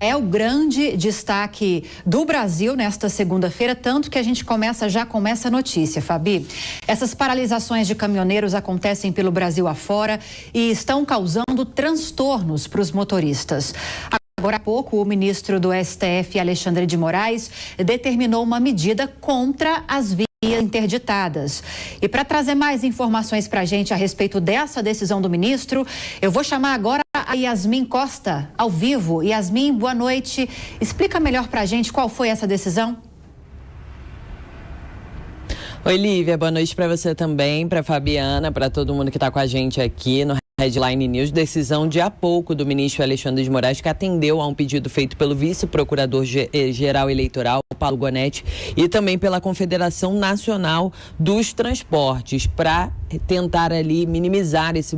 É o grande destaque do Brasil nesta segunda-feira, tanto que a gente já começa a notícia, Fabi. Essas paralisações de caminhoneiros acontecem pelo Brasil afora e estão causando transtornos para os motoristas. Agora há pouco, o ministro do STF, Alexandre de Moraes, determinou uma medida contra as vias interditadas. E para trazer mais informações para a gente a respeito dessa decisão do ministro, eu vou chamar agora a Yasmin Costa, ao vivo. Yasmin, boa noite. Explica melhor para a gente qual foi essa decisão. Oi, Lívia, boa noite para você também, para Fabiana, para todo mundo que está com a gente aqui no Headline News. Decisão de há pouco do ministro Alexandre de Moraes, que atendeu a um pedido feito pelo vice-procurador-geral eleitoral, Paulo Gonetti, e também pela Confederação Nacional dos Transportes, para tentar ali minimizar esses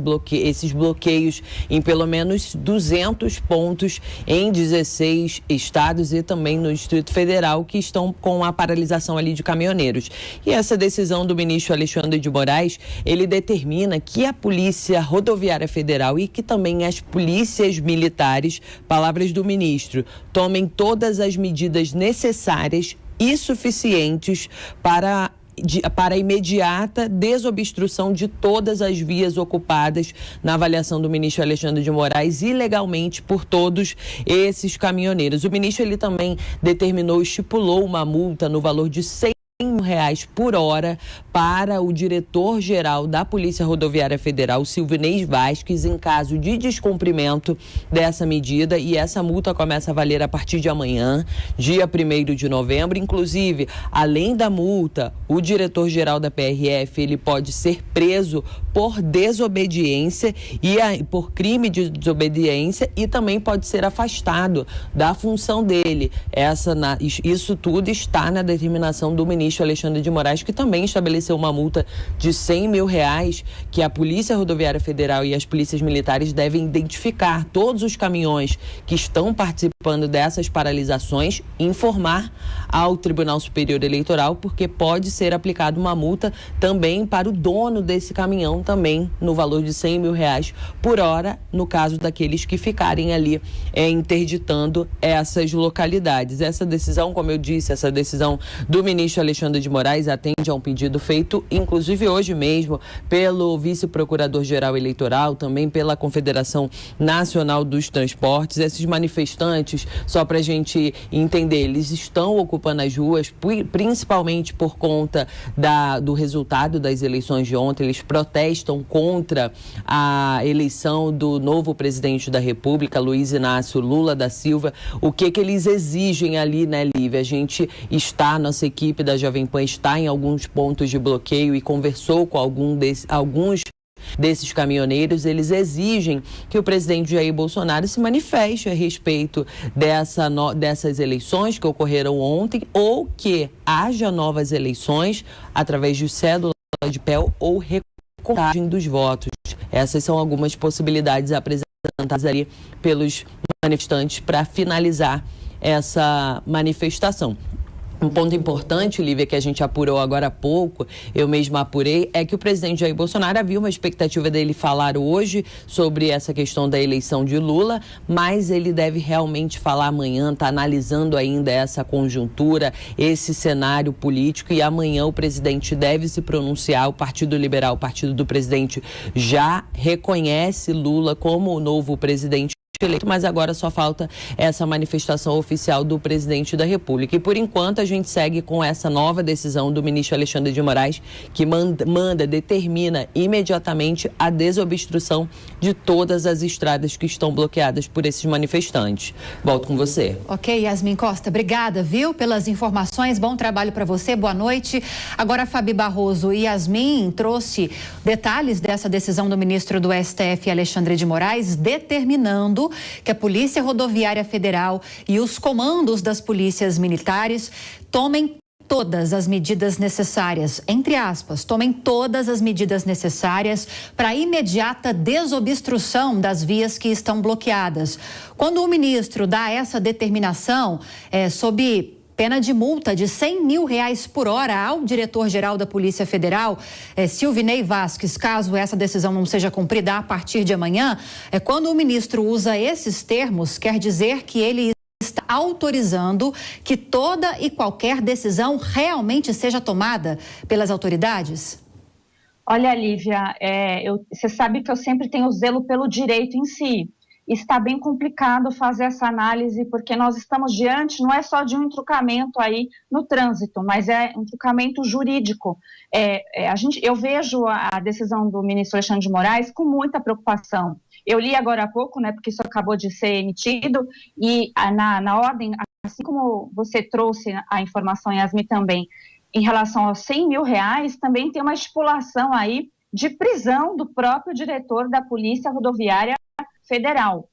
bloqueios em pelo menos 200 pontos em 16 estados e também no Distrito Federal, que estão com a paralisação ali de caminhoneiros. E essa decisão do ministro Alexandre de Moraes, ele determina que a Polícia Rodoviária Federal e que também as polícias militares, palavras do ministro, tomem todas as medidas necessárias e suficientes para a imediata desobstrução de todas as vias ocupadas, na avaliação do ministro Alexandre de Moraes, ilegalmente por todos esses caminhoneiros. O ministro ele também estipulou uma multa no valor de R$100 por hora para o diretor-geral da Polícia Rodoviária Federal, Silvinei Vasquez, em caso de descumprimento dessa medida, e essa multa começa a valer a partir de amanhã, dia 1º de novembro. Inclusive, além da multa, o diretor-geral da PRF, ele pode ser preso por desobediência e por crime de desobediência, e também pode ser afastado da função dele. Isso tudo está na determinação do ministro Alexandre de Moraes, que também estabeleceu uma multa de R$100 mil, que a Polícia Rodoviária Federal e as polícias militares devem identificar todos os caminhões que estão participando dessas paralisações, informar ao Tribunal Superior Eleitoral, porque pode ser aplicada uma multa também para o dono desse caminhão, também no valor de R$100 mil por hora, no caso daqueles que ficarem ali interditando essas localidades. Essa decisão, como eu disse, essa decisão do ministro Alexandre de Moraes atende a um pedido feito, inclusive hoje mesmo, pelo vice-procurador-geral eleitoral, também pela Confederação Nacional dos Transportes. Esses manifestantes, só para a gente entender, eles estão ocupando as ruas, principalmente por conta do resultado das eleições de ontem. Eles protestam contra a eleição do novo presidente da República, Luiz Inácio Lula da Silva. O que eles exigem ali, né, Lívia? Nossa equipe da Jovem Pan está em alguns pontos de bloqueio e conversou com alguns desses caminhoneiros. Eles exigem que o presidente Jair Bolsonaro se manifeste a respeito dessas eleições que ocorreram ontem, ou que haja novas eleições através de cédula de papel ou recontagem dos votos. Essas são algumas possibilidades apresentadas ali pelos manifestantes para finalizar essa manifestação. Um ponto importante, Lívia, que a gente apurou agora há pouco, eu mesma apurei, é que o presidente Jair Bolsonaro havia uma expectativa dele falar hoje sobre essa questão da eleição de Lula, mas ele deve realmente falar amanhã, está analisando ainda essa conjuntura, esse cenário político, e amanhã o presidente deve se pronunciar. O Partido Liberal, o partido do presidente, já reconhece Lula como o novo presidente eleito, mas agora só falta essa manifestação oficial do presidente da República. E por enquanto a gente segue com essa nova decisão do ministro Alexandre de Moraes, que determina imediatamente a desobstrução de todas as estradas que estão bloqueadas por esses manifestantes. Volto com você. Ok, Yasmin Costa, obrigada, viu, pelas informações. Bom trabalho para você, boa noite. Agora, Fabi Barroso e Yasmin trouxe detalhes dessa decisão do ministro do STF, Alexandre de Moraes, determinando que a Polícia Rodoviária Federal e os comandos das polícias militares tomem todas as medidas necessárias, entre aspas, tomem todas as medidas necessárias para a imediata desobstrução das vias que estão bloqueadas. Quando o ministro dá essa determinação, sob pena de multa de R$100 mil por hora ao diretor-geral da Polícia Federal, Silvinei Vasquez, caso essa decisão não seja cumprida a partir de amanhã, quando o ministro usa esses termos, quer dizer que ele autorizando que toda e qualquer decisão realmente seja tomada pelas autoridades? Olha, Lívia, você sabe que eu sempre tenho zelo pelo direito em si. Está bem complicado fazer essa análise, porque nós estamos diante, não é só de um truncamento aí no trânsito, mas é um truncamento jurídico. Eu vejo a decisão do ministro Alexandre de Moraes com muita preocupação. Eu li agora há pouco, né, porque isso acabou de ser emitido, e na ordem, assim como você trouxe a informação, Yasmin, também, em relação aos R$100 mil, também tem uma estipulação aí de prisão do próprio diretor da Polícia Rodoviária Federal.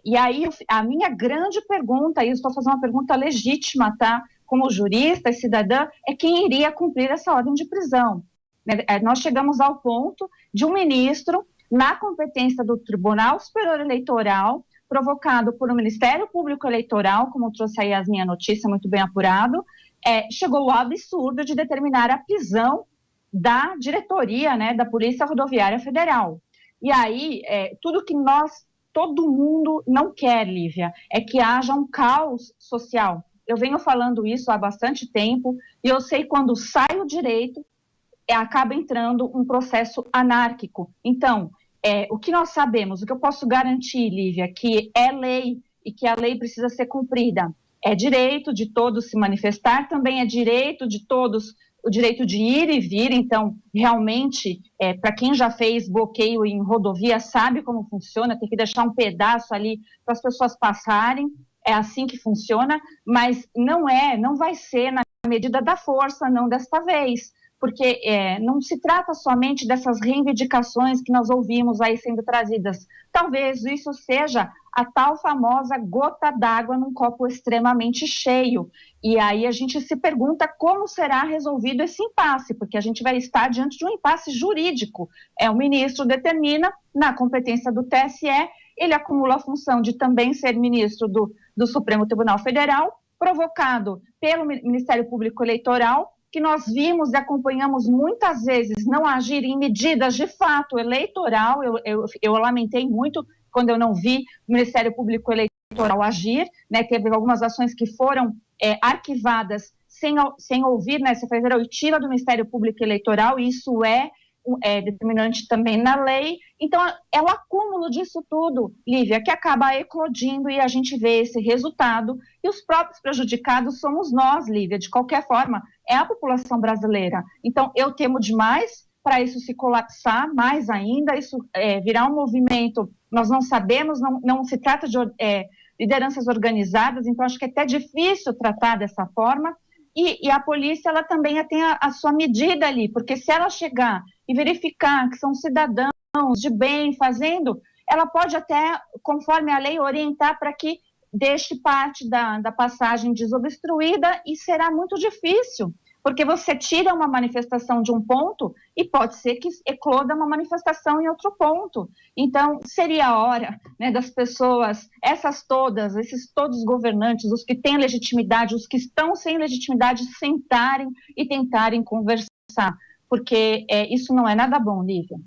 E aí, a minha grande pergunta, e eu estou fazendo uma pergunta legítima, tá? Como jurista e cidadã, é quem iria cumprir essa ordem de prisão. Nós chegamos ao ponto de um ministro, na competência do Tribunal Superior Eleitoral, provocado por um Ministério Público Eleitoral, como trouxe aí as minhas notícias, muito bem apurado, chegou ao absurdo de determinar a prisão da diretoria, né, da Polícia Rodoviária Federal. E aí, tudo que todo mundo não quer, Lívia, é que haja um caos social. Eu venho falando isso há bastante tempo, e eu sei quando sai o direito, acaba entrando um processo anárquico. Então, o que nós sabemos, o que eu posso garantir, Lívia, que é lei e que a lei precisa ser cumprida. É direito de todos se manifestar, também é direito de todos o direito de ir e vir. Então, realmente, para quem já fez bloqueio em rodovia, sabe como funciona, tem que deixar um pedaço ali para as pessoas passarem, é assim que funciona, mas não vai ser na medida da força, não desta vez, porque não se trata somente dessas reivindicações que nós ouvimos aí sendo trazidas. Talvez isso seja a tal famosa gota d'água num copo extremamente cheio. E aí a gente se pergunta como será resolvido esse impasse, porque a gente vai estar diante de um impasse jurídico. O ministro determina, na competência do TSE, ele acumula a função de também ser ministro do Supremo Tribunal Federal, provocado pelo Ministério Público Eleitoral, que nós vimos e acompanhamos muitas vezes não agir em medidas de fato eleitoral. Eu lamentei muito quando eu não vi o Ministério Público Eleitoral agir, né? Teve algumas ações que foram arquivadas sem ouvir, né? Você faz a oitiva do Ministério Público Eleitoral, e isso é determinante também na lei. Então, é o acúmulo disso tudo, Lívia, que acaba eclodindo, e a gente vê esse resultado, e os próprios prejudicados somos nós, Lívia, de qualquer forma, é a população brasileira. Então, eu temo demais para isso se colapsar mais ainda, isso virar um movimento, nós não sabemos, não se trata de lideranças organizadas, então acho que é até difícil tratar dessa forma. E a polícia, ela também tem a sua medida ali, porque se ela chegar e verificar que são cidadãos de bem fazendo, ela pode até, conforme a lei, orientar para que deixe parte da passagem desobstruída, e será muito difícil, porque você tira uma manifestação de um ponto e pode ser que ecloda uma manifestação em outro ponto. Então, seria a hora, né, das pessoas, esses todos os governantes, os que têm legitimidade, os que estão sem legitimidade, sentarem e tentarem conversar, porque isso não é nada bom, Lívia.